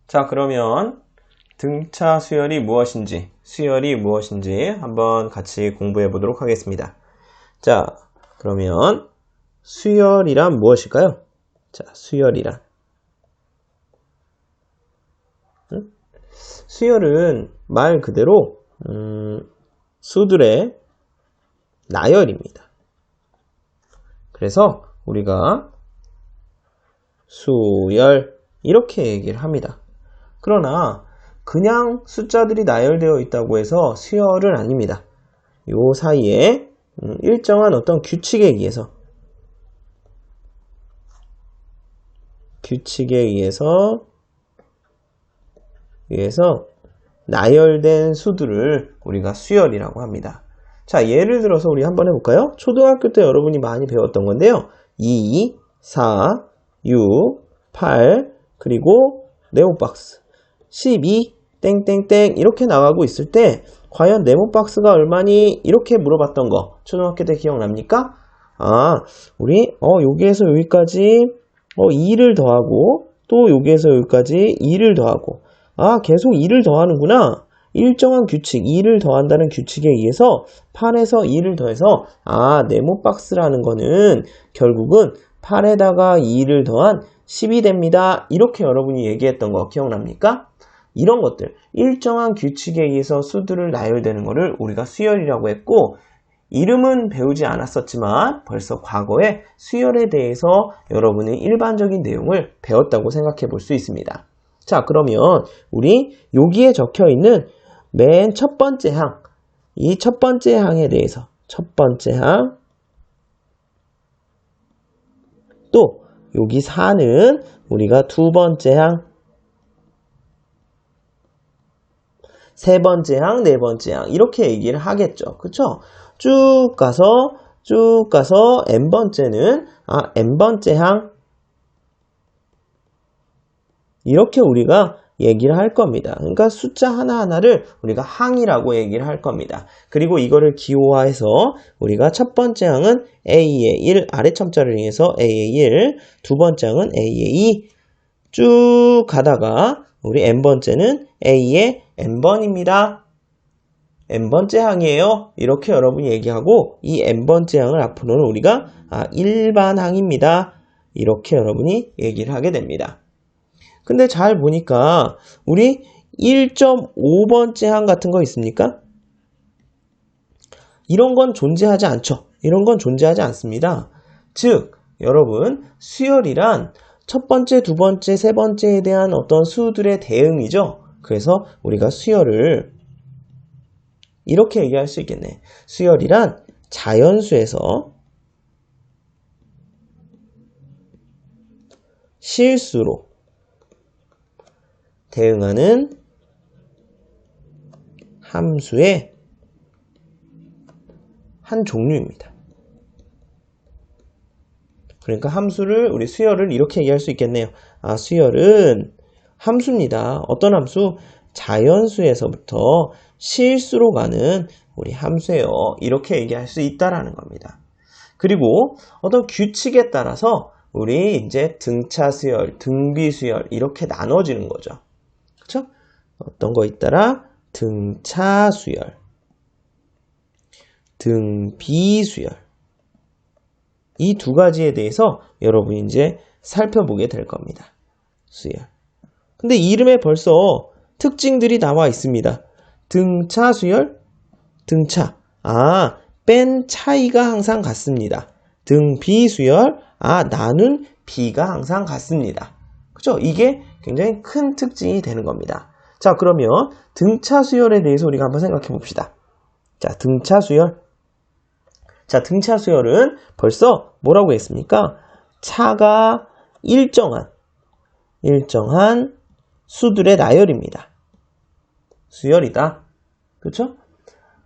자, 그러면 등차 수열이 무엇인지, 수열이 무엇인지 한번 같이 공부해 보도록 하겠습니다. 자, 그러면 수열이란 무엇일까요? 자, 수열이란. 수열은 말 그대로 수들의 나열입니다. 그래서 우리가 수열 이렇게 얘기를 합니다. 그러나 그냥 숫자들이 나열되어 있다고 해서 수열은 아닙니다. 요 사이에 일정한 어떤 규칙에 의해서 나열된 수들을 우리가 수열이라고 합니다. 자, 예를 들어서 우리 한번 해볼까요? 초등학교 때 여러분이 많이 배웠던 건데요. 2, 4, 6, 8, 그리고 네모박스 12, 땡땡땡 이렇게 나가고 있을 때 과연 네모박스가 얼마니? 이렇게 물어봤던 거 초등학교 때 기억납니까? 우리 여기에서 여기까지 2를 더하고 또 여기에서 여기까지 2를 더하고 계속 2를 더하는구나. 일정한 규칙, 2를 더한다는 규칙에 의해서 8에서 2를 더해서 네모박스라는 거는 결국은 8에다가 2를 더한 10이 됩니다. 이렇게 여러분이 얘기했던 거 기억납니까? 이런 것들, 일정한 규칙에 의해서 수들을 나열되는 거를 우리가 수열이라고 했고, 이름은 배우지 않았었지만 벌써 과거에 수열에 대해서 여러분이 일반적인 내용을 배웠다고 생각해 볼 수 있습니다. 자, 그러면 우리 여기에 적혀 있는 맨 첫 번째 항, 이 첫 번째 항에 대해서 첫 번째 항, 또 여기 4는 우리가 두 번째 항, 세 번째 항, 네 번째 항 이렇게 얘기를 하겠죠. 그쵸? 쭉 가서 n번째는 n번째 항 이렇게 우리가 얘기를 할 겁니다. 그러니까 숫자 하나하나를 우리가 항이라고 얘기를 할 겁니다. 그리고 이거를 기호화해서 우리가 첫 번째 항은 A의 1, 아래 첨자를 이용해서 A의 1, 두 번째 항은 A의 2 쭉 가다가 우리 n번째는 A의 n번입니다. n번째 항이에요. 이렇게 여러분이 얘기하고 이 n번째 항을 앞으로는 우리가 일반 항입니다. 이렇게 여러분이 얘기를 하게 됩니다. 근데 잘 보니까 우리 1.5번째 항 같은 거 있습니까? 이런 건 존재하지 않죠. 이런 건 존재하지 않습니다. 즉, 여러분 수열이란 첫 번째, 두 번째, 세 번째에 대한 어떤 수들의 대응이죠. 그래서 우리가 수열을 이렇게 얘기할 수 있겠네. 수열이란 자연수에서 실수로 대응하는 함수의 한 종류입니다. 그러니까 함수를 우리 수열을 이렇게 얘기할 수 있겠네요. 수열은 함수입니다. 어떤 함수? 자연수에서부터 실수로 가는 우리 함수예요. 이렇게 얘기할 수 있다라는 겁니다. 그리고 어떤 규칙에 따라서 우리 이제 등차 수열, 등비 수열 이렇게 나눠지는 거죠. 그렇죠? 어떤 거 있더라? 등차 수열, 등비 수열. 이 두 가지에 대해서 여러분이 이제 살펴보게 될 겁니다. 수열. 근데 이름에 벌써 특징들이 나와 있습니다. 등차 수열, 등차. 뺀 차이가 항상 같습니다. 등비 수열, 나눈 비가 항상 같습니다. 그죠? 이게 굉장히 큰 특징이 되는 겁니다. 자, 그러면 등차 수열에 대해서 우리가 한번 생각해 봅시다. 자, 등차 수열. 자, 등차 수열은 벌써 뭐라고 했습니까? 차가 일정한 수들의 나열입니다. 수열이다. 그렇죠?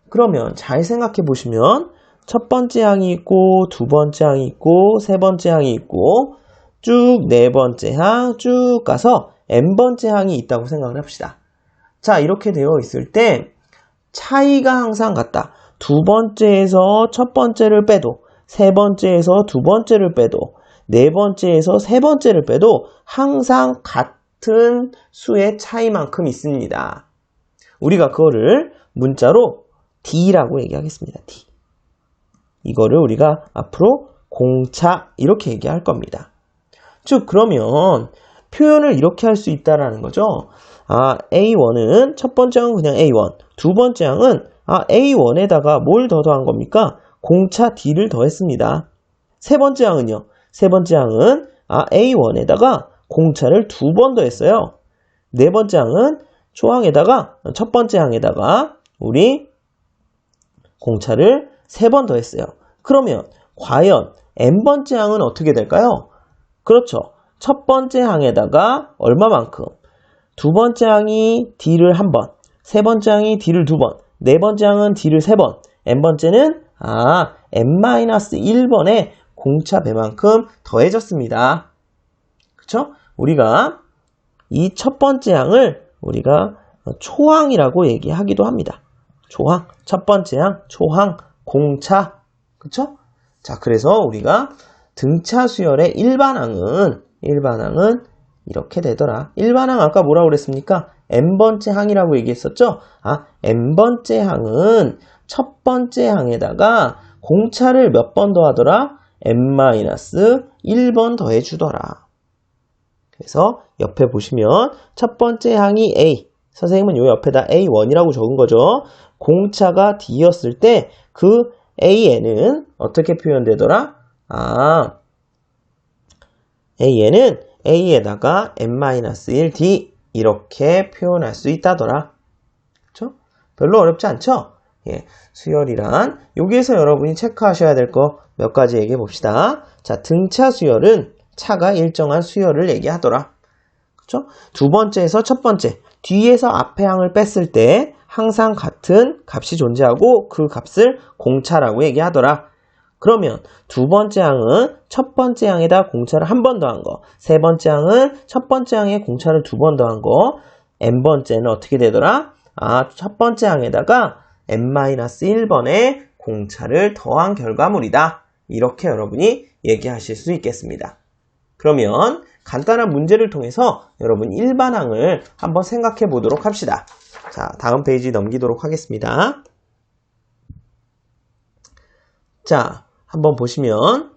그러면 잘 생각해 보시면 첫 번째 항이 있고 두 번째 항이 있고 세 번째 항이 있고 쭉 네 번째 항 쭉 가서 n번째 항이 있다고 생각을 합시다. 자, 이렇게 되어 있을 때 차이가 항상 같다. 두 번째에서 첫 번째를 빼도 세 번째에서 두 번째를 빼도 네 번째에서 세 번째를 빼도 항상 같은 수의 차이만큼 있습니다. 우리가 그거를 문자로 D라고 얘기하겠습니다. D. 이거를 우리가 앞으로 공차 이렇게 얘기할 겁니다. 즉 그러면 표현을 이렇게 할 수 있다라는 거죠. A1은 첫 번째 항은 그냥 A1, 두 번째 항은 A1에다가 뭘 더 더한 겁니까? 공차 D를 더했습니다. 세 번째 항은요. 세 번째 항은 A1에다가 공차를 두 번 더했어요. 네 번째 항은 초항에다가 첫 번째 항에다가 우리 공차를 세 번 더했어요. 그러면 과연 n번째 항은 어떻게 될까요? 그렇죠. 첫 번째 항에다가 얼마만큼? 두 번째 항이 D를 한 번, 세 번째 항이 D를 두 번, 네 번째 항은 D를 세 번, n번째는 n-1번의 공차 배만큼 더해졌습니다. 그쵸? 우리가 이 첫 번째 항을 우리가 초항이라고 얘기하기도 합니다. 초항, 첫 번째 항, 초항, 공차. 그쵸? 자, 그래서 우리가 등차 수열의 일반항은 이렇게 되더라. 일반항 아까 뭐라고 그랬습니까? n번째 항이라고 얘기했었죠? n번째 항은 첫 번째 항에다가 공차를 몇 번 더하더라? n-1번 더해주더라. 그래서 옆에 보시면 첫 번째 항이 A, 선생님은 요 옆에다 A1이라고 적은 거죠. 공차가 D였을 때 그 AN은 어떻게 표현되더라? AN은 A에다가 n-1D 이렇게 표현할 수 있다더라. 그렇죠? 별로 어렵지 않죠? 예, 수열이란 여기에서 여러분이 체크하셔야 될 거 몇 가지 얘기해 봅시다. 자, 등차 수열은 차가 일정한 수열을 얘기하더라. 그렇죠? 두 번째에서 첫 번째, 뒤에서 앞에 항을 뺐을 때 항상 같은 값이 존재하고 그 값을 공차라고 얘기하더라. 그러면 두 번째 항은 첫 번째 항에다 공차를 한 번 더한 거, 세 번째 항은 첫 번째 항에 공차를 두 번 더한 거, n번째는 어떻게 되더라? 첫 번째 항에다가 n-1번의 공차를 더한 결과물이다. 이렇게 여러분이 얘기하실 수 있겠습니다. 그러면 간단한 문제를 통해서 여러분 일반항을 한번 생각해 보도록 합시다. 자, 다음 페이지 넘기도록 하겠습니다. 자, 한번 보시면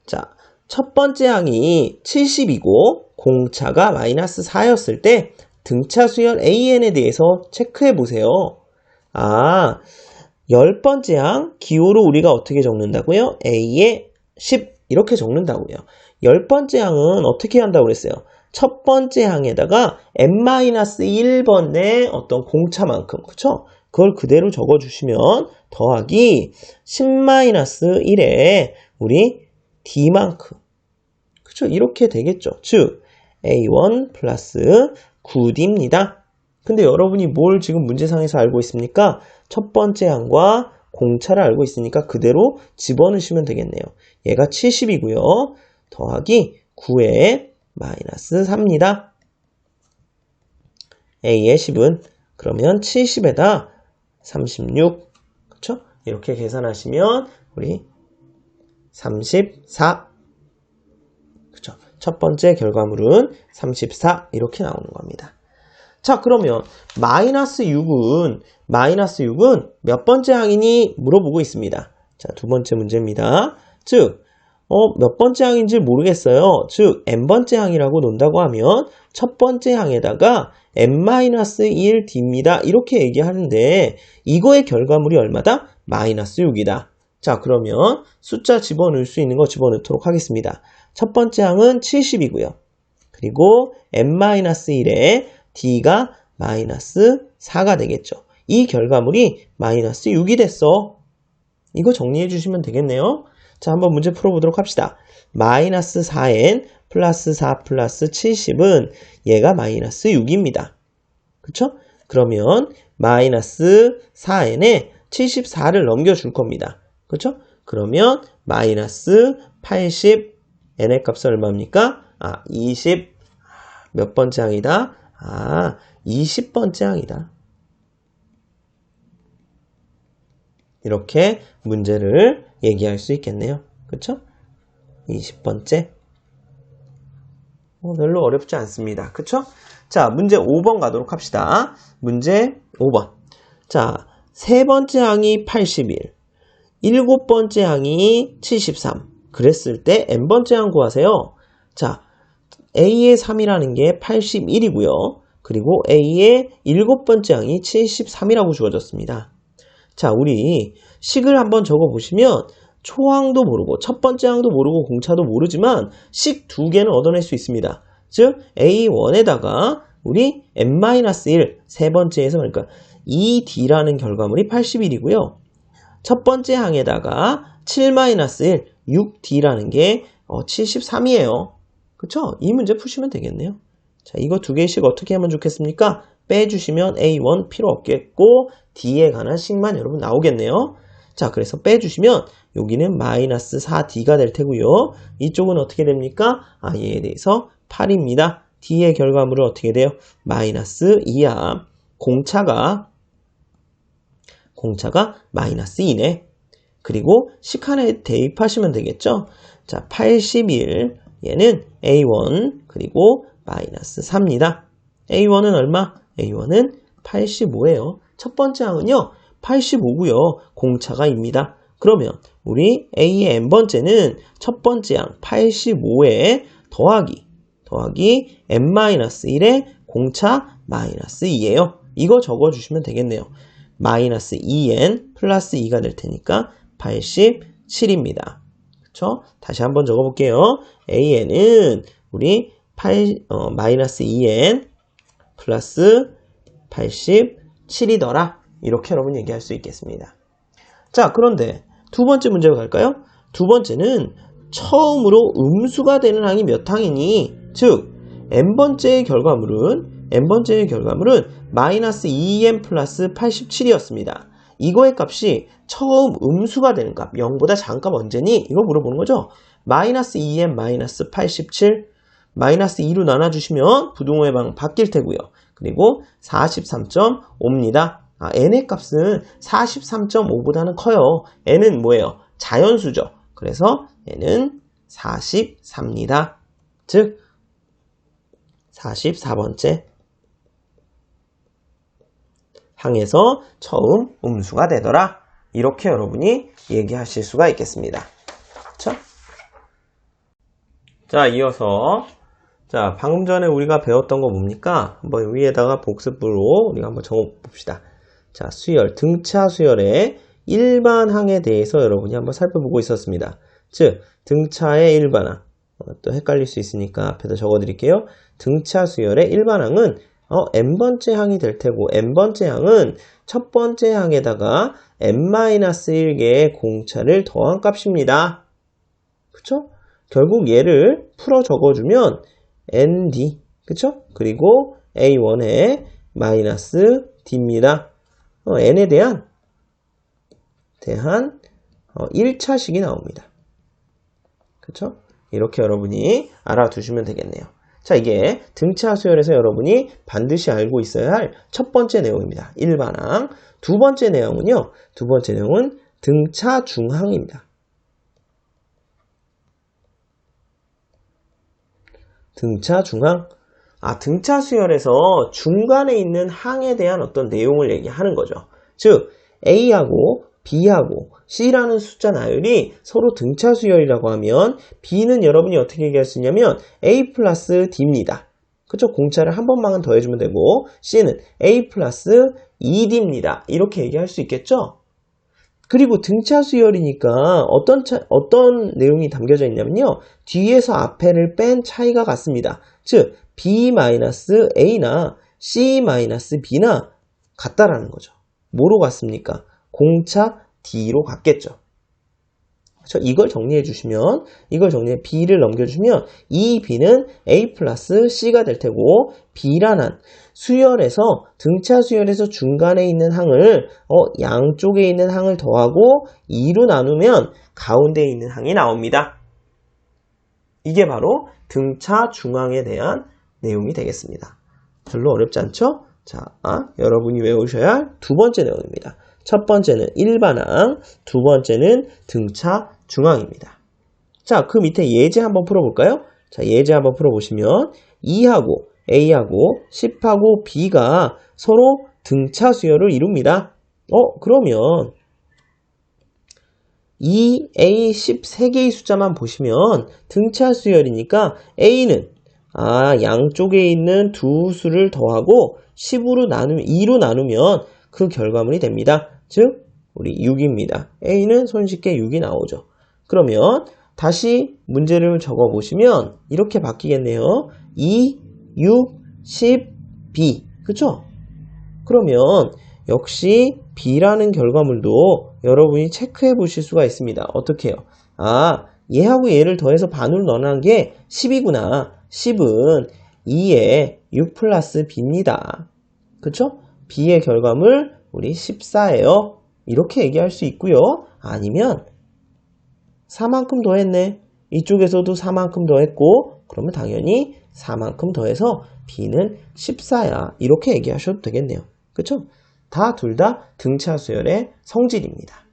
자, 첫 번째 항이 70이고 공차가 -4였을 때 등차 수열 AN에 대해서 체크해 보세요. 10번째 항 기호로 우리가 어떻게 적는다고요? A에 10 이렇게 적는다고요. 10번째 항은 어떻게 한다고 그랬어요? 첫 번째 항에다가 n-1번의 어떤 공차만큼, 그쵸? 그걸 그대로 적어주시면 더하기 10-1에 우리 D만큼, 그쵸? 이렇게 되겠죠. 즉, A1 플러스 9D입니다. 근데 여러분이 뭘 지금 문제상에서 알고 있습니까? 첫 번째 항과 공차를 알고 있으니까 그대로 집어넣으시면 되겠네요. 얘가 70이고요. 더하기 9에 -3입니다. A의 10은 그러면 70에다 36, 그쵸? 이렇게 계산하시면 우리 34, 그쵸? 첫 번째 결과물은 34 이렇게 나오는 겁니다. 자, 그러면 -6은 몇 번째 항이니 물어보고 있습니다. 자, 두 번째 문제입니다. 즉, 몇 번째 항인지 모르겠어요. 즉, n번째 항이라고 논다고 하면 첫 번째 항에다가 n-1D입니다. 이렇게 얘기하는데 이거의 결과물이 얼마다? -6이다. 자, 그러면 숫자 집어넣을 수 있는 거 집어넣도록 하겠습니다. 첫 번째 항은 70이고요. 그리고 n-1에 D가 -4가 되겠죠. 이 결과물이 -6이 됐어. 이거 정리해 주시면 되겠네요. 자, 한번 문제 풀어보도록 합시다. -4n 플러스 4 플러스 70은 얘가 -6입니다. 그쵸? 그러면 -4n에 74를 넘겨줄 겁니다. 그쵸? 그러면 -80 n의 값은 얼마입니까? 20 몇 번째 항이다? 20번째 항이다. 이렇게 문제를 얘기할 수 있겠네요. 그쵸? 20번째. 별로 어렵지 않습니다. 그쵸? 자, 문제 5번 가도록 합시다. 문제 5번. 자, 세 번째 항이 81, 일곱 번째 항이 73. 그랬을 때 n번째 항 구하세요. 자, A의 3이라는 게 81이고요. 그리고 A의 일곱 번째 항이 73이라고 주어졌습니다. 자, 우리 식을 한번 적어보시면 초항도 모르고 첫 번째 항도 모르고 공차도 모르지만 식 두 개는 얻어낼 수 있습니다. 즉 A1에다가 우리 n-1 세 번째에서 그러니까 2D라는 결과물이 81이고요. 첫 번째 항에다가 7-1 6D라는 게 73이에요. 그쵸? 이 문제 푸시면 되겠네요. 자, 이거 두 개씩 어떻게 하면 좋겠습니까? 빼주시면 A1 필요 없겠고 D에 관한 식만 여러분 나오겠네요. 자, 그래서 빼주시면 여기는 마이너스 4D가 될 테고요. 이쪽은 어떻게 됩니까? 얘에 대해서 8입니다. D의 결과물은 어떻게 돼요? 마이너스 2야. 공차가 마이너스 2네. 그리고 식칸에 대입하시면 되겠죠? 자, 81 얘는 A1 그리고 마이너스 4입니다. A1은 얼마? A1은 85예요. 첫 번째 항은요 85고요. 공차가입니다. 그러면 우리 A의 n번째는 첫 번째 항 85에 더하기 n-1의 공차 마이너스 2예요. 이거 적어주시면 되겠네요. 마이너스 2n 플러스 2가 될 테니까 87입니다. 그쵸? 다시 한번 적어볼게요. AN은 우리 마이너스 2n 플러스 87이더라. 이렇게 여러분 얘기할 수 있겠습니다. 자, 그런데 두 번째 문제로 갈까요? 두 번째는 처음으로 음수가 되는 항이 몇 항이니? 즉, n번째의 결과물은 마이너스 2n 플러스 87이었습니다. 이거의 값이 처음 음수가 되는 값, 0보다 작은 값 언제니? 이거 물어보는 거죠. 마이너스 2n 마이너스 87, 마이너스 2로 나눠주시면 부등호의 방 바뀔 테고요. 그리고 43.5입니다. n의 값은 43.5보다는 커요. n은 뭐예요? 자연수죠. 그래서 n은 44입니다. 즉 44번째 항에서 처음 음수가 되더라. 이렇게 여러분이 얘기하실 수가 있겠습니다. 그렇죠? 자, 이어서 자, 방금 전에 우리가 배웠던 거 뭡니까? 한번 위에다가 복습으로 우리가 한번 적어봅시다. 자, 수열, 등차 수열의 일반항에 대해서 여러분이 한번 살펴보고 있었습니다. 즉, 등차의 일반항. 또 헷갈릴 수 있으니까 앞에다 적어드릴게요. 등차 수열의 일반항은 n번째 항이 될 테고, n번째 항은 첫 번째 항에다가 n-1개의 공차를 더한 값입니다. 그쵸? 결국 얘를 풀어 적어주면 nd, 그쵸? 그리고 a1의 마이너스 d입니다. n에 대한 1차식이 나옵니다. 그쵸? 이렇게 여러분이 알아두시면 되겠네요. 자, 이게 등차 수열에서 여러분이 반드시 알고 있어야 할 첫 번째 내용입니다. 일반항. 두 번째 내용은 등차 중항입니다. 등차 중항. 등차 수열에서 중간에 있는 항에 대한 어떤 내용을 얘기하는 거죠. 즉, A하고 B하고 C라는 숫자 나열이 서로 등차 수열이라고 하면 B는 여러분이 어떻게 얘기할 수 있냐면 A 플러스 D입니다. 그쵸? 공차를 한 번만 더해주면 되고 C는 A 플러스 2D입니다. 이렇게 얘기할 수 있겠죠? 그리고 등차 수열이니까 어떤 내용이 담겨져 있냐면요. 뒤에서 앞에를 뺀 차이가 같습니다. 즉, B-A나 C-B나 같다라는 거죠. 뭐로 같습니까? 공차 D로 같겠죠. 그렇죠? 이걸 정리해 B를 넘겨주시면 이 B는 A 플러스 C가 될 테고, B라는 수열에서, 등차 수열에서 중간에 있는 항을, 양쪽에 있는 항을 더하고 2로 나누면 가운데에 있는 항이 나옵니다. 이게 바로 등차 중항에 대한 내용이 되겠습니다. 별로 어렵지 않죠? 자, 여러분이 외우셔야 할 두 번째 내용입니다. 첫 번째는 일반항, 두 번째는 등차 중항입니다. 자, 그 밑에 예제 한번 풀어볼까요? 자, 예제 한번 풀어보시면 2하고 A하고 10하고 B가 서로 등차 수열을 이룹니다. 그러면 이 A, 10 3개의 숫자만 보시면 등차 수열이니까 A는 양쪽에 있는 두 수를 더하고 2로 나누면 그 결과물이 됩니다. 즉 우리 6입니다. A는 손쉽게 6이 나오죠. 그러면 다시 문제를 적어보시면 이렇게 바뀌겠네요. 2, 6, 10, B. 그쵸? 그러면 역시 B라는 결과물도 여러분이 체크해 보실 수가 있습니다. 어떻게 해요? 얘하고 얘를 더해서 반으로 넣어놓은 게 10이구나. 10은 2에 6 플러스 B입니다. 그쵸? B의 결과물 우리 14예요. 이렇게 얘기할 수 있고요. 아니면 4만큼 더했네. 이쪽에서도 4만큼 더했고 그러면 당연히 4만큼 더해서 B는 14야. 이렇게 얘기하셔도 되겠네요. 그쵸? 둘 다 등차 수열의 성질입니다.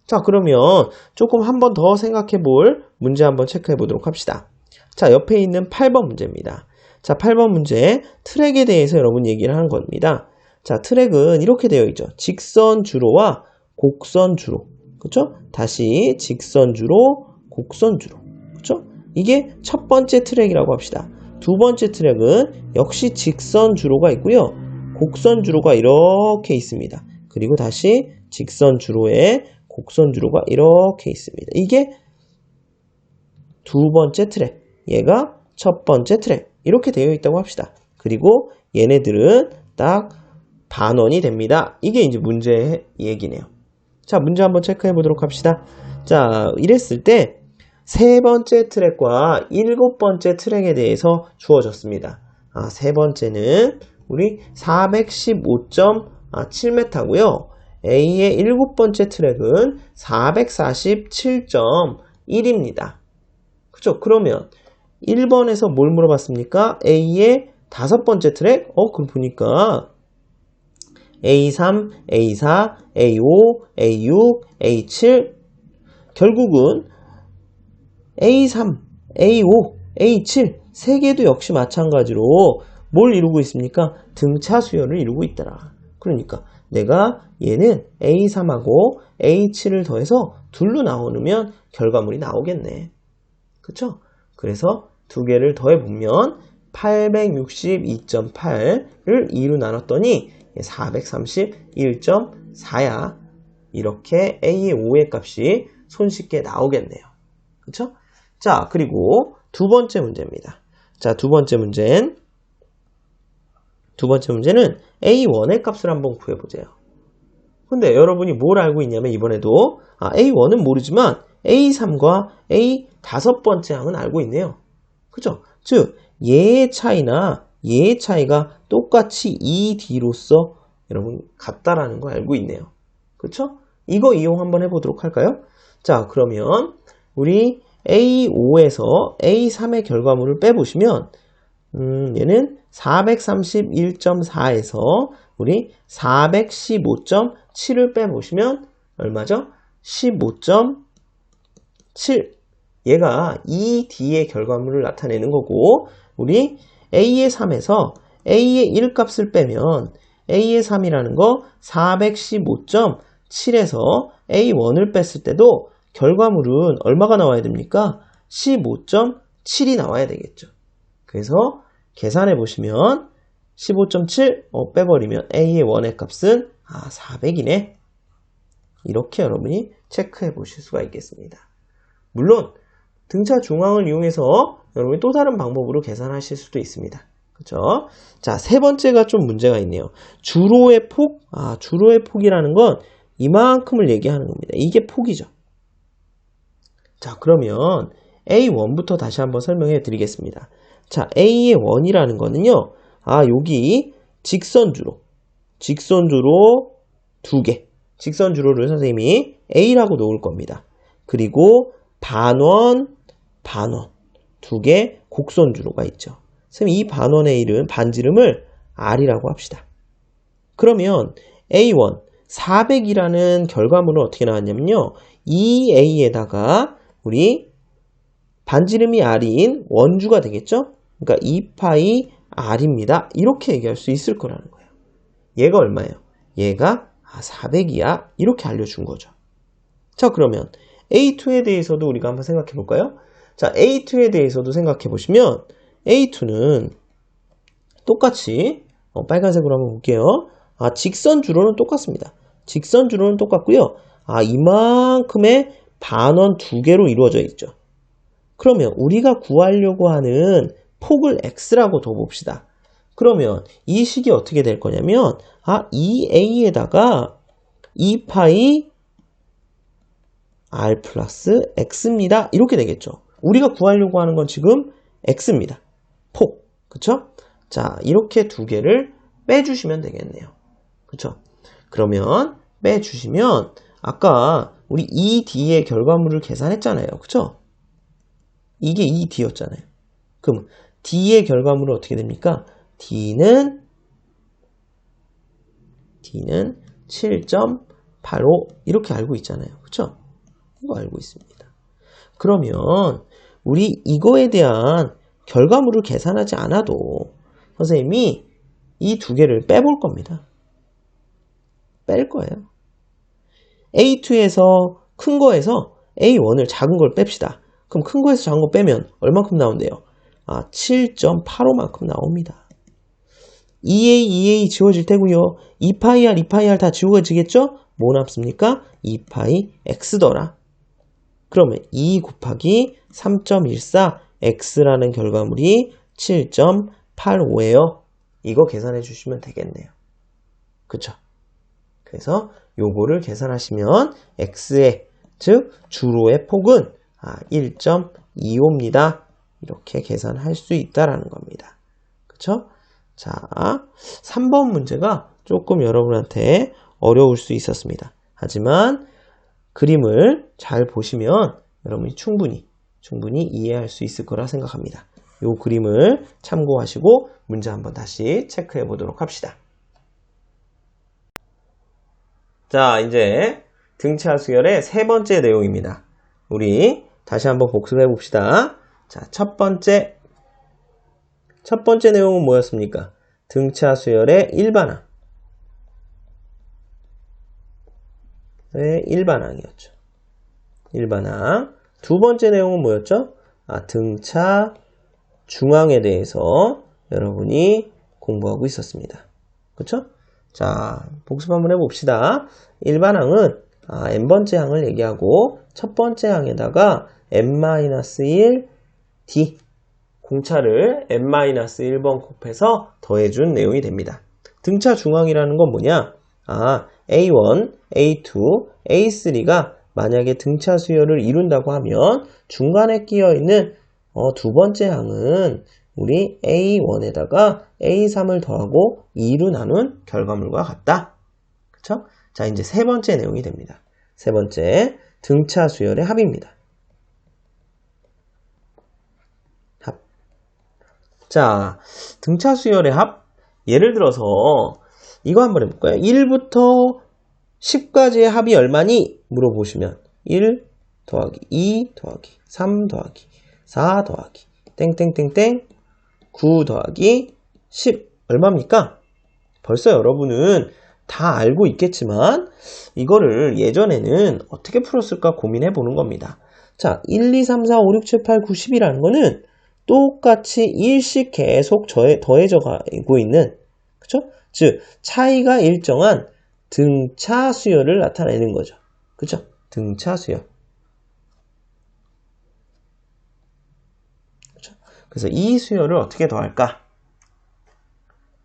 자, 그러면 조금 한 번 더 생각해 볼 문제 한번 체크해 보도록 합시다. 자, 옆에 있는 8번 문제입니다. 자, 8번 문제 트랙에 대해서 여러분 얘기를 하는 겁니다. 자, 트랙은 이렇게 되어 있죠. 직선 주로와 곡선 주로. 그쵸? 다시 직선 주로, 곡선 주로. 그쵸? 이게 첫 번째 트랙이라고 합시다. 두 번째 트랙은 역시 직선 주로가 있고요. 곡선 주로가 이렇게 있습니다. 그리고 다시 직선 주로에 곡선 주로가 이렇게 있습니다. 이게 두 번째 트랙, 얘가 첫 번째 트랙 이렇게 되어 있다고 합시다. 그리고 얘네들은 딱 반원이 됩니다. 이게 이제 문제의 얘기네요. 자, 문제 한번 체크해 보도록 합시다. 자, 이랬을 때 세 번째 트랙과 일곱 번째 트랙에 대해서 주어졌습니다. 세 번째는 우리 415.7m고요. A의 일곱 번째 트랙은 447.1입니다. 그죠? 그러면 1번에서 뭘 물어봤습니까? A의 다섯 번째 트랙? 그럼 보니까 A3, A4, A5, A6, A7 결국은 A3, A5, A7 세 개도 역시 마찬가지로 뭘 이루고 있습니까? 등차 수열을 이루고 있더라. 그러니까 내가 얘는 A3하고 A7을 더해서 둘로 나누면 결과물이 나오겠네. 그쵸? 그래서 두 개를 더해보면 862.8을 2로 나눴더니 431.4야. 이렇게 A의 5의 값이 손쉽게 나오겠네요. 그쵸? 자, 그리고 두 번째 문제입니다. 자, 두 번째 문제는 A1의 값을 한번 구해보세요. 근데 여러분이 뭘 알고 있냐면 이번에도 A1은 모르지만 A3과 A 다섯 번째 항은 알고 있네요. 그죠? 즉 얘의 차이나 얘의 차이가 똑같이 2D로서 여러분 같다라는 거 알고 있네요. 그쵸? 이거 이용 한번 해보도록 할까요? 자, 그러면 우리 A5에서 A3의 결과물을 빼보시면 얘는 431.4에서 우리 415.7을 빼보시면 얼마죠? 15.7. 얘가 2D의 결과물을 나타내는 거고 우리 A의 3에서 A의 1값을 빼면 A의 3이라는 거 415.7에서 A1을 뺐을 때도 결과물은 얼마가 나와야 됩니까? 15.7이 나와야 되겠죠. 그래서 계산해 보시면 15.7 빼버리면 A의 1의 값은 400이네. 이렇게 여러분이 체크해 보실 수가 있겠습니다. 물론 등차 중앙을 이용해서 여러분이 또 다른 방법으로 계산하실 수도 있습니다. 그렇죠? 자, 세 번째가 좀 문제가 있네요. 주로의 폭, 주로의 폭이라는 건 이만큼을 얘기하는 겁니다. 이게 폭이죠. 자, 그러면 A1부터 다시 한번 설명해 드리겠습니다. 자, A의 1이라는 거는요. 여기 직선주로 두 개. 직선주로를 선생님이 A라고 놓을 겁니다. 그리고 반원 두 개 곡선주로가 있죠. 선생님 이 반원의 반지름을 R이라고 합시다. 그러면 A1 400이라는 결과물은 어떻게 나왔냐면요. 2A에다가 우리 반지름이 r인 원주가 되겠죠? 그러니까 2파이 r입니다. 이렇게 얘기할 수 있을 거라는 거예요. 얘가 얼마예요? 얘가 400이야. 이렇게 알려준 거죠. 자, 그러면 A2에 대해서도 우리가 한번 생각해 볼까요? 자, A2에 대해서도 생각해 보시면 A2는 똑같이 빨간색으로 한번 볼게요. 직선주로는 똑같습니다. 직선주로는 똑같고요. 이만큼의 반원 두 개로 이루어져 있죠. 그러면 우리가 구하려고 하는 폭을 x라고 둬봅시다. 그러면 이 식이 어떻게 될 거냐면 2a에다가 2파이 r 플러스 x입니다. 이렇게 되겠죠. 우리가 구하려고 하는 건 지금 x입니다. 폭. 그쵸? 자, 이렇게 두 개를 빼주시면 되겠네요. 그쵸? 그러면 빼주시면 아까 우리 2D의 결과물을 계산했잖아요. 그쵸? 이게 2D였잖아요. 그럼 D의 결과물은 어떻게 됩니까? D는 7.85 이렇게 알고 있잖아요. 그쵸? 이거 알고 있습니다. 그러면 우리 이거에 대한 결과물을 계산하지 않아도 선생님이 이 두 개를 빼볼 겁니다. 뺄 거예요. A2에서 큰 거에서 A1을 작은 걸 뺍시다. 그럼 큰 거에서 작은 거 빼면 얼마큼 나온대요? 7.85만큼 나옵니다. 2A 지워질 테고요. 2파이 R, 2파이 R 다 지워지겠죠? 뭐 남습니까? 2파이 X더라. 그러면 2 곱하기 3.14 X라는 결과물이 7.85예요. 이거 계산해 주시면 되겠네요. 그쵸? 그래서 요거를 계산하시면 X의, 즉 주로의 폭은 1.25입니다. 이렇게 계산할 수 있다라는 겁니다. 그쵸? 자, 3번 문제가 조금 여러분한테 어려울 수 있었습니다. 하지만 그림을 잘 보시면 여러분이 충분히 이해할 수 있을 거라 생각합니다. 이 그림을 참고하시고 문제 한번 다시 체크해 보도록 합시다. 자, 이제 등차 수열의 세 번째 내용입니다. 우리 다시 한번 복습해 봅시다. 자, 첫 번째 내용은 뭐였습니까? 등차 수열의 일반항. 일반항이었죠. 일반항. 두 번째 내용은 뭐였죠? 등차 중항에 대해서 여러분이 공부하고 있었습니다. 그쵸? 자, 복습 한번 해봅시다. 일반항은 n번째 항을 얘기하고 첫 번째 항에다가 n-1 d 공차를 n-1번 곱해서 더해준 내용이 됩니다. 등차 중항이라는 건 뭐냐? A1, A2, A3가 만약에 등차 수열을 이룬다고 하면 중간에 끼어있는 두 번째 항은 우리 A1에다가 A3을 더하고 2로 나눈 결과물과 같다. 그쵸? 자, 이제 세 번째 내용이 됩니다. 세 번째, 등차 수열의 합입니다. 합. 자, 등차 수열의 합. 예를 들어서 이거 한번 해볼까요? 1부터 10까지의 합이 얼마니? 물어보시면 1 더하기 2 더하기 3 더하기 4 더하기 땡땡땡땡 9 더하기 10 얼마입니까? 벌써 여러분은 다 알고 있겠지만 이거를 예전에는 어떻게 풀었을까 고민해 보는 겁니다. 자, 1, 2, 3, 4, 5, 6, 7, 8, 9, 10이라는 거는 똑같이 1씩 계속 더해져 가고 있는, 그쵸? 즉 차이가 일정한 등차 수열을 나타내는 거죠. 그쵸? 등차 수열. 그쵸? 그래서 이 수열을 어떻게 더할까?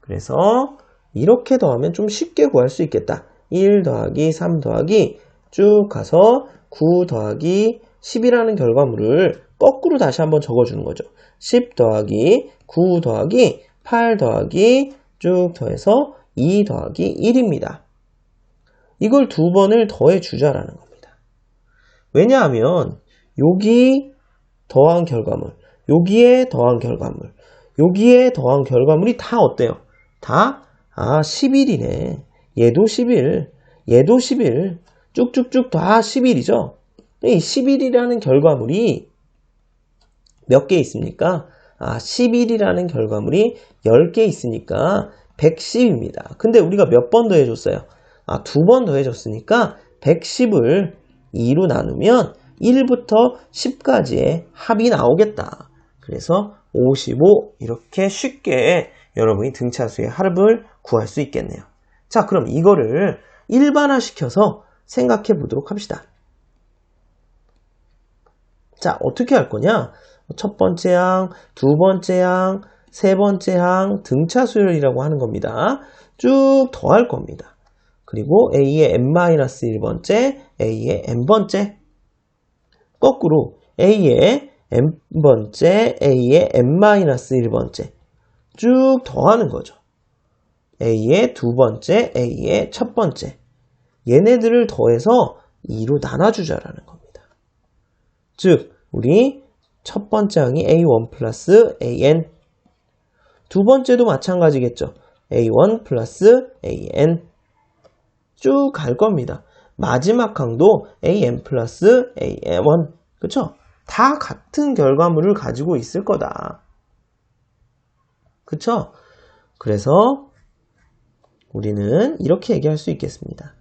그래서 이렇게 더하면 좀 쉽게 구할 수 있겠다. 1 더하기 3 더하기 쭉 가서 9 더하기 10이라는 결과물을 거꾸로 다시 한번 적어주는 거죠. 10 더하기 9 더하기 8 더하기 쭉 더해서 2 더하기 1입니다. 이걸 두 번을 더해 주자라는 겁니다. 왜냐하면 여기 더한 결과물, 여기에 더한 결과물, 여기에 더한 결과물이 다 어때요? 다 11이네. 얘도 11, 얘도 11, 쭉쭉쭉 다 11이죠. 이 11이라는 결과물이 몇 개 있습니까? 11이라는 결과물이 10개 있으니까 110입니다. 근데 우리가 몇 번 더해줬어요? 2번 더해줬으니까 110을 2로 나누면 1부터 10까지의 합이 나오겠다. 그래서 55 이렇게 쉽게 여러분이 등차수의 합을 구할 수 있겠네요. 자, 그럼 이거를 일반화시켜서 생각해 보도록 합시다. 자, 어떻게 할 거냐? 첫 번째 항, 두 번째 항, 세 번째 항 등차수열이라고 하는 겁니다. 쭉 더할 겁니다. 그리고 A의 n-1번째, A의 n번째, 거꾸로 A의 n번째, A의 n-1번째 쭉 더하는 거죠. A의 두 번째, A의 첫 번째. 얘네들을 더해서 2로 나눠주자라는 겁니다. 즉, 우리 첫 번째 항이 A1 플러스 AN. 두 번째도 마찬가지겠죠. A1 플러스 AN. 쭉 갈 겁니다. 마지막 항도 AN 플러스 AN1. 그쵸? 다 같은 결과물을 가지고 있을 거다. 그쵸? 그래서 우리는 이렇게 얘기할 수 있겠습니다.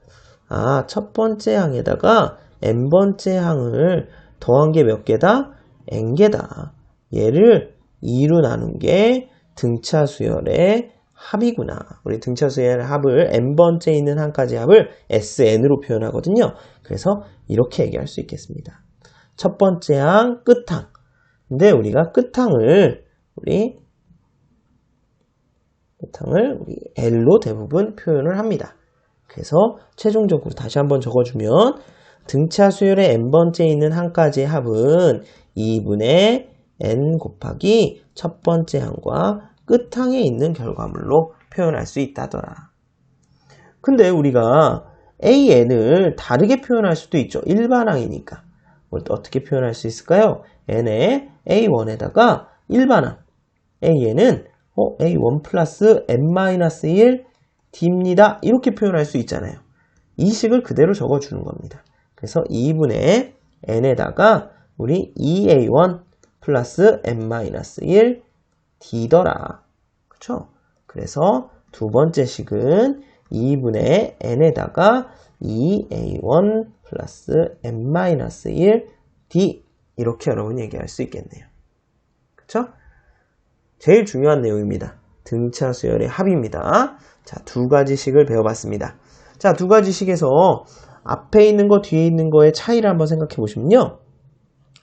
첫 번째 항에다가 n번째 항을 더한 게 몇 개다? n개다. 얘를 2로 나눈 게 등차수열의 합이구나. 우리 등차수열의 합을 n번째 있는 항까지 합을 sn으로 표현하거든요. 그래서 이렇게 얘기할 수 있겠습니다. 첫 번째 항, 끝항. 근데 우리가 끝항을 우리 L로 대부분 표현을 합니다. 그래서 최종적으로 다시 한번 적어주면 등차수열의 n번째 있는 항까지의 합은 2분의 n 곱하기 첫 번째 항과 끝항에 있는 결과물로 표현할 수 있다더라. 근데 우리가 AN을 다르게 표현할 수도 있죠. 일반항이니까. 어떻게 표현할 수 있을까요? n의 A1에다가 일반항. AN은 A1 플러스 n-1 D입니다. 이렇게 표현할 수 있잖아요. 이 식을 그대로 적어주는 겁니다. 그래서 2분의 n에다가 우리 2A1 플러스 n-1 D더라. 그쵸? 그래서 두 번째 식은 2분의 n에다가 2A1 플러스 n-1 D 이렇게 여러분이 얘기할 수 있겠네요. 그쵸? 제일 중요한 내용입니다. 등차수열의 합입니다. 자, 두 가지 식을 배워봤습니다. 자, 두 가지 식에서 앞에 있는 거, 뒤에 있는 거의 차이를 한번 생각해 보시면요.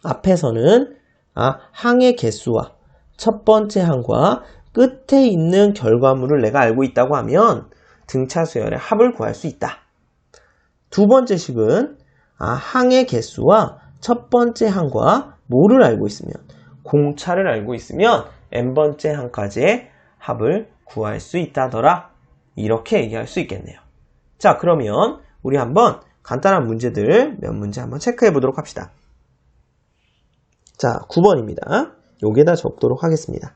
앞에서는 항의 개수와 첫 번째 항과 끝에 있는 결과물을 내가 알고 있다고 하면 등차수열의 합을 구할 수 있다. 두 번째 식은 항의 개수와 첫 번째 항과 뭐를 알고 있으면, 공차를 알고 있으면 n번째 항까지의 합을 구할 수 있다더라. 이렇게 얘기할 수 있겠네요. 자, 그러면 우리 한번 간단한 문제들 몇 문제 한번 체크해 보도록 합시다. 자, 9번입니다. 여기에다 적도록 하겠습니다.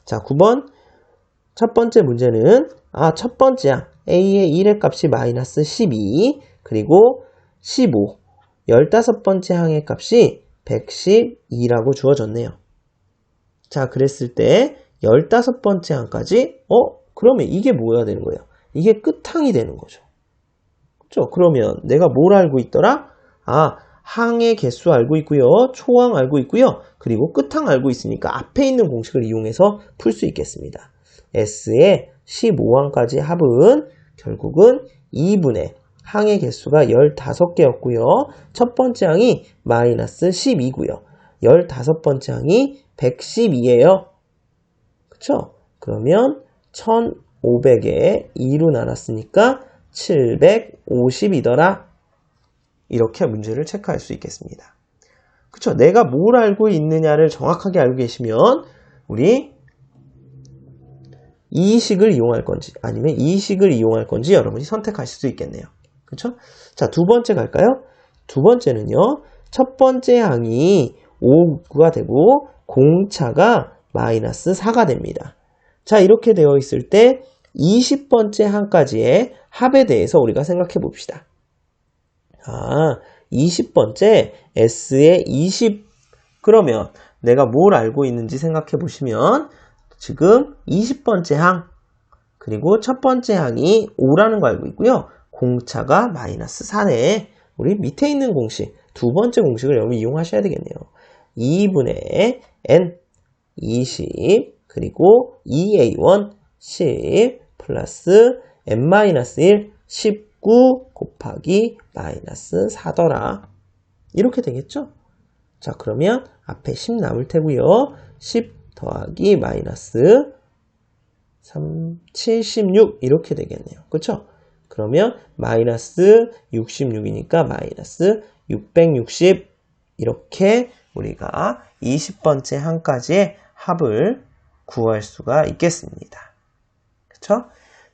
자, 9번 첫 번째 문제는 첫 번째 항 A의 1의 값이 마이너스 12 그리고 15 15번째 항의 값이 112라고 주어졌네요. 자, 그랬을 때 15번째 항까지 그러면 이게 뭐가 되는 거예요? 이게 끝항이 되는 거죠. 그렇죠? 그러면 내가 뭘 알고 있더라? 항의 개수 알고 있고요. 초항 알고 있고요. 그리고 끝항 알고 있으니까 앞에 있는 공식을 이용해서 풀 수 있겠습니다. S의 15항까지 합은 결국은 2분의 항의 개수가 15개였고요. 첫 번째 항이 마이너스 12고요. 15번째 항이 112예요. 그쵸? 그러면 1500에 2로 나눴으니까 750이더라. 이렇게 문제를 체크할 수 있겠습니다. 그쵸? 내가 뭘 알고 있느냐를 정확하게 알고 계시면 우리 이 식을 이용할 건지 아니면 이 식을 이용할 건지 여러분이 선택하실 수 있겠네요. 그쵸? 자, 두 번째 갈까요? 두 번째는요. 첫 번째 항이 5가 되고 공차가 마이너스 4가 됩니다. 자, 이렇게 되어 있을 때 20번째 항까지의 합에 대해서 우리가 생각해 봅시다. 20번째 S의 20 그러면 내가 뭘 알고 있는지 생각해 보시면 지금 20번째 항 그리고 첫 번째 항이 5라는 거 알고 있고요. 공차가 마이너스 4네. 우리 밑에 있는 공식, 두 번째 공식을 여러분 이용하셔야 되겠네요. 2분의 n 20 그리고 2a1 10 플러스 n-1 19 곱하기 마이너스 4더라. 이렇게 되겠죠? 자, 그러면 앞에 10 남을 테고요. 10 더하기 마이너스 76 이렇게 되겠네요. 그쵸? 그러면 마이너스 66이니까 마이너스 660 이렇게 우리가 20번째 항까지의 합을 구할 수가 있겠습니다. 그쵸?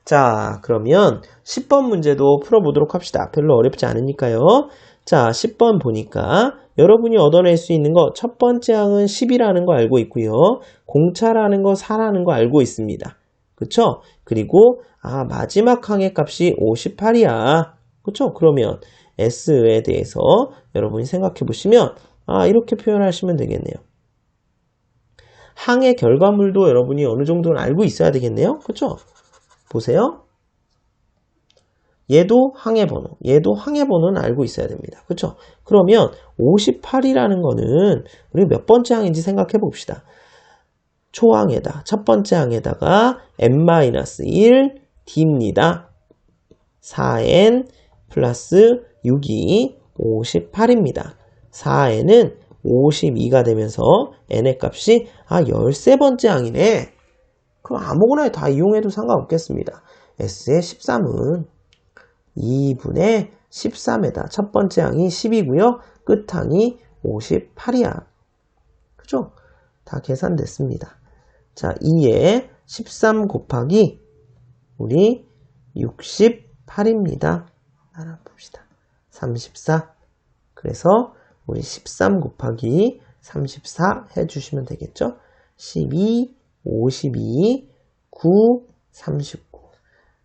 자, 그러면 10번 문제도 풀어보도록 합시다. 별로 어렵지 않으니까요. 자, 10번 보니까 여러분이 얻어낼 수 있는 거 첫 번째 항은 10이라는 거 알고 있고요. 공차라는 거 4라는 거 알고 있습니다. 그쵸? 그리고 마지막 항의 값이 58이야. 그쵸? 그러면 S에 대해서 여러분이 생각해 보시면 이렇게 표현하시면 되겠네요. 항의 결과물도 여러분이 어느 정도는 알고 있어야 되겠네요. 그쵸? 보세요. 얘도 항의 번호, 얘도 항의 번호는 알고 있어야 됩니다. 그쵸? 그러면 58이라는 거는 우리 몇 번째 항인지 생각해 봅시다. 초항에다, 첫 번째 항에다가 n-1 d입니다. 4n 플러스 6이 58입니다. 4n은 52가 되면서 n의 값이 13번째 항이네. 그럼 아무거나 다 이용해도 상관없겠습니다. S의 13은 2분의 13에다 첫 번째 항이 10이고요. 끝항이 58이야. 그죠? 다 계산됐습니다. 자, 2에 13 곱하기 우리 68입니다. 하나 봅시다. 34. 그래서 우리 13 곱하기 34 해주시면 되겠죠? 12, 52, 9, 39.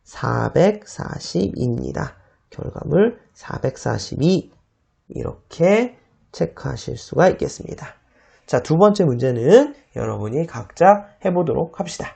442입니다. 결과물 442 이렇게 체크하실 수가 있겠습니다. 자, 두 번째 문제는 여러분이 각자 해보도록 합시다.